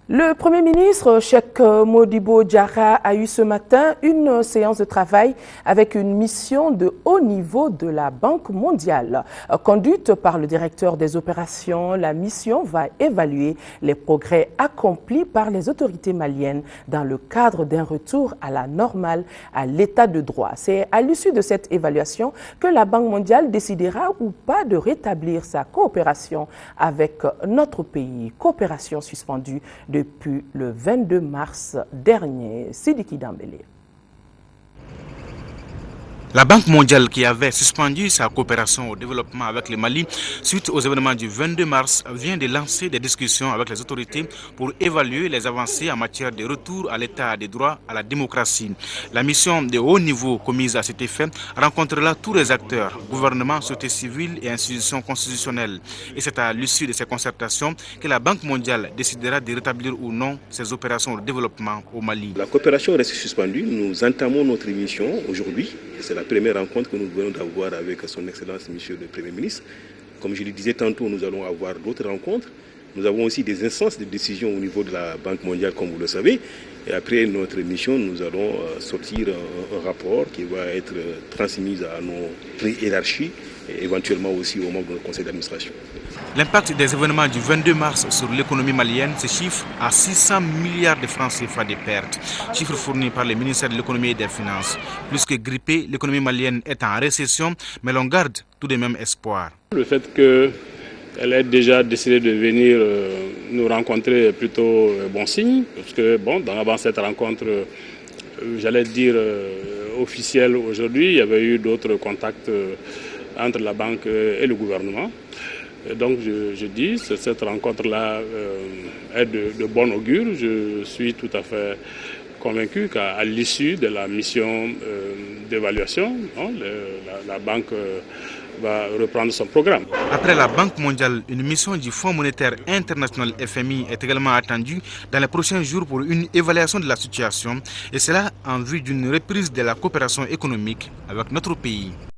Le Premier ministre, Cheikh Modibo Diarra, a eu ce matin une séance de travail avec une mission de haut niveau de la Banque mondiale. Conduite par le directeur des opérations, la mission va évaluer les progrès accomplis par les autorités maliennes dans le cadre d'un retour à la normale, à l'état de droit. C'est à l'issue de cette évaluation que la Banque mondiale décidera ou pas de rétablir sa coopération avec notre pays. Coopération suspendue depuis le 22 mars dernier. Sidiki Dambélé. La Banque mondiale, qui avait suspendu sa coopération au développement avec le Mali suite aux événements du 22 mars, vient de lancer des discussions avec les autorités pour évaluer les avancées en matière de retour à l'état des droits, à la démocratie. La mission de haut niveau commise à cet effet rencontrera tous les acteurs, gouvernement, société civile et institutions constitutionnelles. Et c'est à l'issue de ces concertations que la Banque mondiale décidera de rétablir ou non ses opérations de développement au Mali. La coopération reste suspendue. Nous entamons notre mission aujourd'hui. C'est la première rencontre que nous venons d'avoir avec son Excellence, Monsieur le Premier ministre. Comme je le disais tantôt, nous allons avoir d'autres rencontres. Nous avons aussi des instances de décision au niveau de la Banque mondiale, comme vous le savez. Et après notre mission, nous allons sortir un rapport qui va être transmis à nos hiérarchies et éventuellement aussi aux membres de notre conseil d'administration. L'impact des événements du 22 mars sur l'économie malienne se chiffre à 600 milliards de francs CFA de pertes, chiffre fourni par le ministère de l'économie et des finances. Plus que grippée, l'économie malienne est en récession, mais l'on garde tout de même espoir. Le fait qu'elle ait déjà décidé de venir nous rencontrer est plutôt bon signe, parce que avant cette rencontre, j'allais dire officielle aujourd'hui, il y avait eu d'autres contacts entre la banque et le gouvernement. Et donc je dis que cette rencontre-là est de bon augure. Je suis tout à fait convaincu qu'à l'issue de la mission d'évaluation, la banque va reprendre son programme. Après la Banque mondiale, une mission du Fonds monétaire international FMI est également attendue dans les prochains jours pour une évaluation de la situation, et cela en vue d'une reprise de la coopération économique avec notre pays.